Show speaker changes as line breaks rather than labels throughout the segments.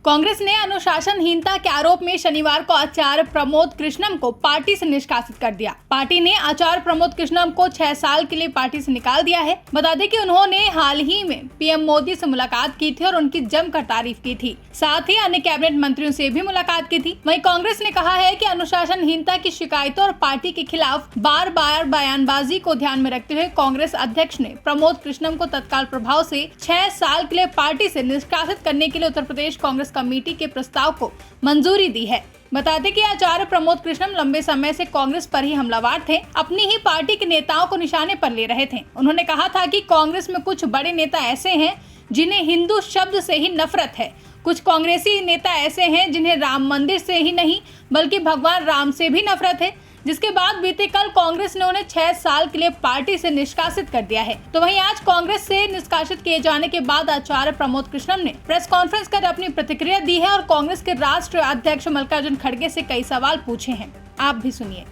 कांग्रेस ने अनुशासनहीनता के आरोप में शनिवार को आचार्य प्रमोद कृष्णम को पार्टी से निष्कासित कर दिया। पार्टी ने आचार्य प्रमोद कृष्णम को 6 साल के लिए पार्टी से निकाल दिया है। बता दें कि उन्होंने हाल ही में पीएम मोदी से मुलाकात की थी और उनकी जमकर तारीफ की थी। साथ ही अन्य कैबिनेट मंत्रियों से भी मुलाकात की थी। वहीं कांग्रेस ने कहा है कि अनुशासनहीनता की शिकायतों और पार्टी के खिलाफ बार बार बयानबाजी को ध्यान में रखते हुए कांग्रेस अध्यक्ष ने प्रमोद कृष्णम को तत्काल प्रभाव से 6 साल के लिए पार्टी से निष्कासित करने के लिए उत्तर प्रदेश कांग्रेस कमेटी के प्रस्ताव को मंजूरी दी है। बता दें कि आचार्य प्रमोद कृष्णम लंबे समय से कांग्रेस पर ही हमलावर थे, अपनी ही पार्टी के नेताओं को निशाने पर ले रहे थे। उन्होंने कहा था कि कांग्रेस में कुछ बड़े नेता ऐसे हैं जिन्हें हिंदू शब्द से ही नफरत है। कुछ कांग्रेसी नेता ऐसे हैं जिन्हें राम मंदिर से ही नहीं बल्कि भगवान राम से भी नफरत है, जिसके बाद बीते कल कांग्रेस ने उन्हें 6 साल के लिए पार्टी से निष्कासित कर दिया है। तो वहीं आज कांग्रेस से निष्कासित किए जाने के बाद आचार्य प्रमोद कृष्णम ने प्रेस कॉन्फ्रेंस कर अपनी प्रतिक्रिया दी है और कांग्रेस के राष्ट्रीय अध्यक्ष मल्लिकार्जुन खड़गे से कई सवाल पूछे हैं। आप भी सुनिए।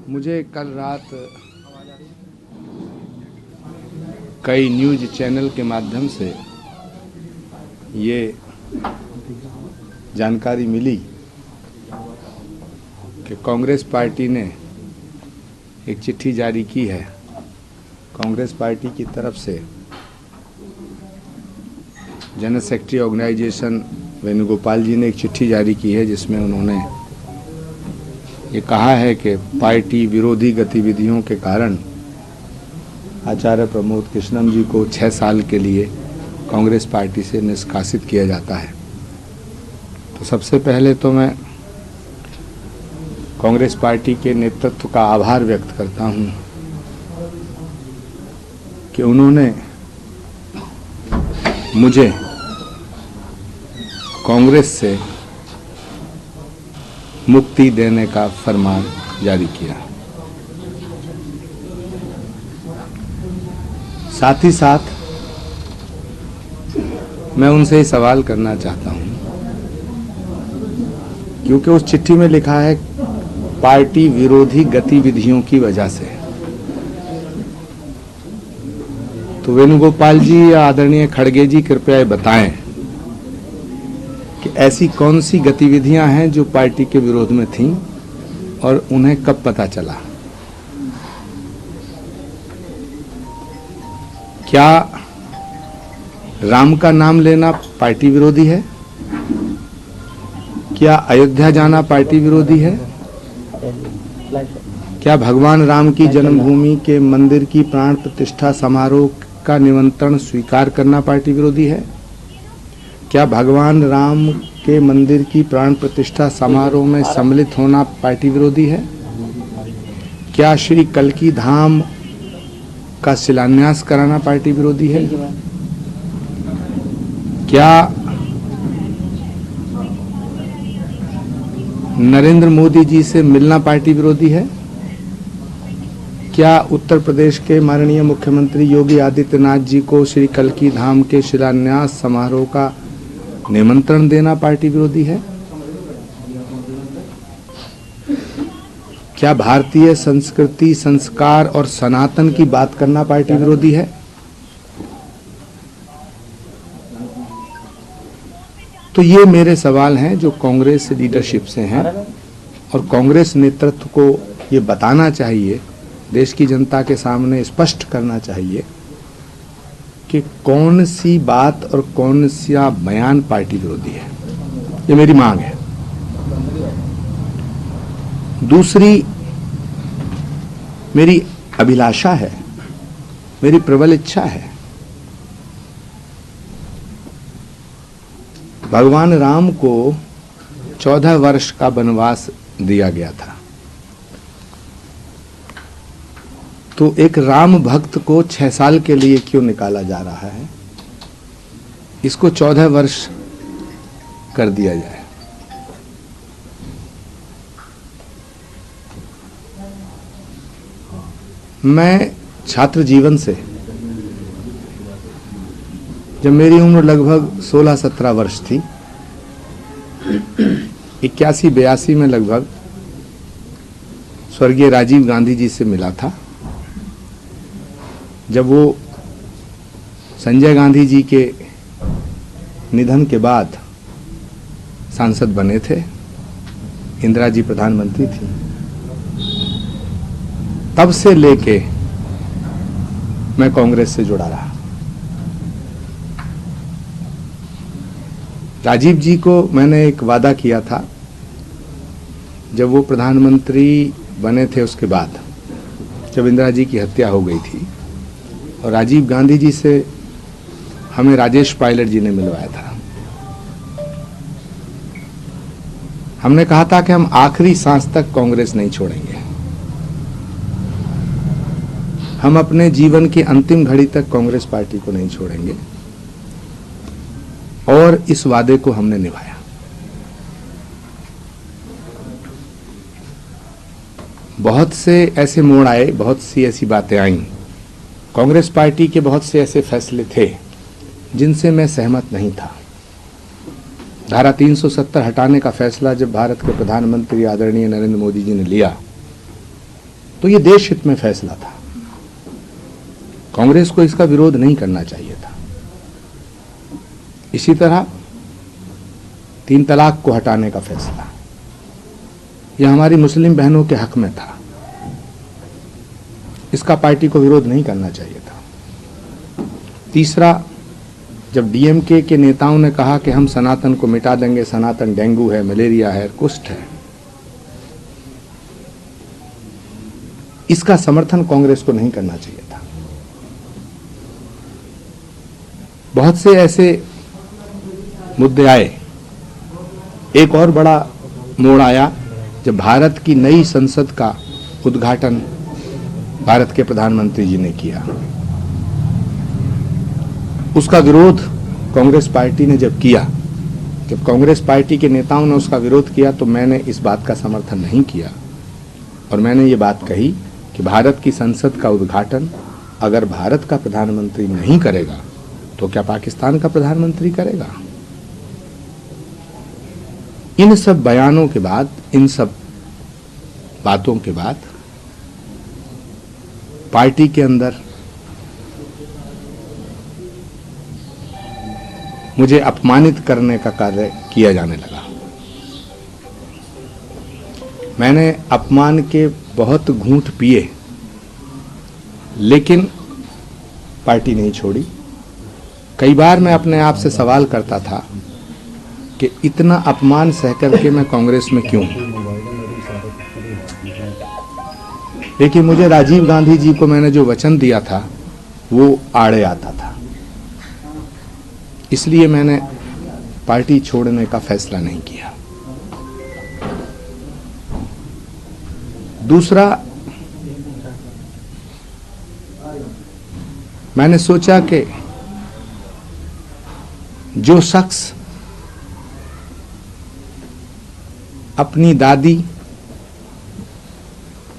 मुझे कल रात कई न्यूज चैनल के माध्यम से ये जानकारी मिली कि कांग्रेस पार्टी ने एक चिट्ठी जारी की है। कांग्रेस पार्टी की तरफ से जनरल सेक्रेटरी ऑर्गेनाइजेशन वेणुगोपाल जी ने एक चिट्ठी जारी की है, जिसमें उन्होंने ये कहा है कि पार्टी विरोधी गतिविधियों के कारण आचार्य प्रमोद कृष्णम जी को 6 साल के लिए कांग्रेस पार्टी से निष्कासित किया जाता है। तो सबसे पहले तो मैं कांग्रेस पार्टी के नेतृत्व का आभार व्यक्त करता हूं कि उन्होंने मुझे कांग्रेस से मुक्ति देने का फरमान जारी किया। साथ ही साथ मैं उनसे ही सवाल करना चाहता हूं, क्योंकि उस चिट्ठी में लिखा है पार्टी विरोधी गतिविधियों की वजह से। तो वेणुगोपाल जी या आदरणीय खड़गे जी कृपया बताएं कि ऐसी कौन सी गतिविधियां हैं जो पार्टी के विरोध में थीं और उन्हें कब पता चला। क्या राम का नाम लेना पार्टी विरोधी है? क्या अयोध्या जाना पार्टी विरोधी है? क्या भगवान राम की जन्मभूमि के मंदिर की प्राण प्रतिष्ठा समारोह का निमंत्रण स्वीकार करना पार्टी विरोधी है? क्या भगवान राम के मंदिर की प्राण प्रतिष्ठा समारोह में सम्मिलित होना पार्टी विरोधी है? क्या श्री कल्की धाम का शिलान्यास कराना पार्टी विरोधी है? क्या नरेंद्र मोदी जी से मिलना पार्टी विरोधी है? क्या उत्तर प्रदेश के माननीय मुख्यमंत्री योगी आदित्यनाथ जी को श्री कल्की धाम के शिलान्यास समारोह का निमंत्रण देना पार्टी विरोधी है? क्या भारतीय संस्कृति, संस्कार और सनातन की बात करना पार्टी विरोधी है? तो ये मेरे सवाल हैं जो कांग्रेस लीडरशिप से हैं और कांग्रेस नेतृत्व को ये बताना चाहिए, देश की जनता के सामने स्पष्ट करना चाहिए कि कौन सी बात और कौन सा बयान पार्टी विरोधी है। ये मेरी मांग है। दूसरी मेरी अभिलाषा है, मेरी प्रबल इच्छा है, भगवान राम को 14 वर्ष का वनवास दिया गया था। तो एक राम भक्त को 6 साल के लिए क्यों निकाला जा रहा है? इसको 14 वर्ष कर दिया जाए। मैं छात्र जीवन से, जब मेरी उम्र लगभग 16-17 वर्ष थी, 81-82 में लगभग स्वर्गीय राजीव गांधी जी से मिला था। जब वो संजय गांधी जी के निधन के बाद सांसद बने थे, इंदिरा जी प्रधानमंत्री थी, तब से लेके मैं कांग्रेस से जुड़ा रहा। राजीव जी को मैंने एक वादा किया था, जब वो प्रधानमंत्री बने थे उसके बाद, जब इंदिरा जी की हत्या हो गई थी और राजीव गांधी जी से हमें राजेश पायलट जी ने मिलवाया था। हमने कहा था कि हम आखिरी सांस तक कांग्रेस नहीं छोड़ेंगे, हम अपने जीवन की अंतिम घड़ी तक कांग्रेस पार्टी को नहीं छोड़ेंगे, और इस वादे को हमने निभाया। बहुत से ऐसे मोड़ आए, बहुत सी ऐसी बातें आईं, कांग्रेस पार्टी के बहुत से ऐसे फैसले थे जिनसे मैं सहमत नहीं था। धारा 370 हटाने का फैसला जब भारत के प्रधानमंत्री आदरणीय नरेंद्र मोदी जी ने लिया, तो ये देश हित में फैसला था। कांग्रेस को इसका विरोध नहीं करना चाहिए था। इसी तरह 3 तलाक को हटाने का फैसला, यह हमारी मुस्लिम बहनों के हक में था, इसका पार्टी को विरोध नहीं करना चाहिए था। तीसरा, जब डीएमके के नेताओं ने कहा कि हम सनातन को मिटा देंगे, सनातन डेंगू है, मलेरिया है, कुष्ठ है, इसका समर्थन कांग्रेस को नहीं करना चाहिए था। बहुत से ऐसे मुद्दे आए। एक और बड़ा मोड़ आया जब भारत की नई संसद का उद्घाटन भारत के प्रधानमंत्री जी ने किया। उसका विरोध कांग्रेस पार्टी ने जब किया, जब कांग्रेस पार्टी के नेताओं ने उसका विरोध किया, तो मैंने इस बात का समर्थन नहीं किया और मैंने ये बात कही कि भारत की संसद का उद्घाटन अगर भारत का प्रधानमंत्री नहीं करेगा तो क्या पाकिस्तान का प्रधानमंत्री करेगा। इन सब बयानों के बाद, इन सब बातों के बाद पार्टी के अंदर मुझे अपमानित करने का कार्य किया जाने लगा। मैंने अपमान के बहुत घूंट पिए, लेकिन पार्टी नहीं छोड़ी। कई बार मैं अपने आप से सवाल करता था कि इतना अपमान सह करके मैं कांग्रेस में क्यों हूं। लेकिन मुझे राजीव गांधी जी को मैंने जो वचन दिया था वो आड़े आता था, इसलिए मैंने पार्टी छोड़ने का फैसला नहीं किया। दूसरा, मैंने सोचा कि जो शख्स अपनी दादी,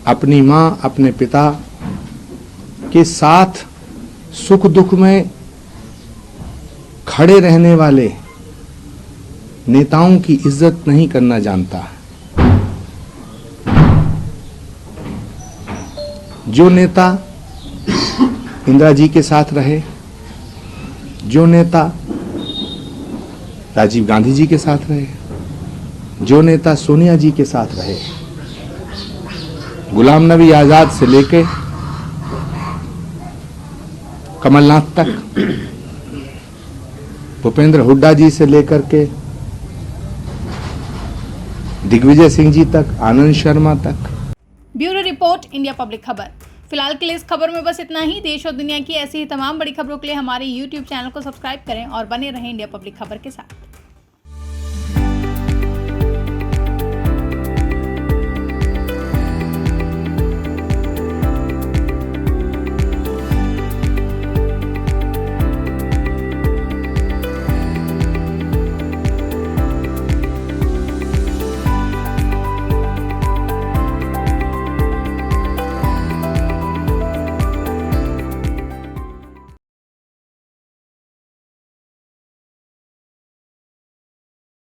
अपनी मां, अपने पिता के साथ सुख दुख में खड़े रहने वाले नेताओं की इज्जत नहीं करना जानता, जो नेता इंदिरा जी के साथ रहे, जो नेता राजीव गांधी जी के साथ रहे, जो नेता सोनिया जी के साथ रहे, गुलाम नबी आजाद से लेके कमलनाथ तक, भूपेंद्र हुड्डा जी से लेकर के दिग्विजय सिंह जी तक, आनंद शर्मा तक।
ब्यूरो रिपोर्ट, इंडिया पब्लिक खबर। फिलहाल के लिए इस खबर में बस इतना ही। देश और दुनिया की ऐसी ही तमाम बड़ी खबरों के लिए हमारे YouTube चैनल को सब्सक्राइब करें और बने रहें इंडिया पब्लिक खबर के साथ।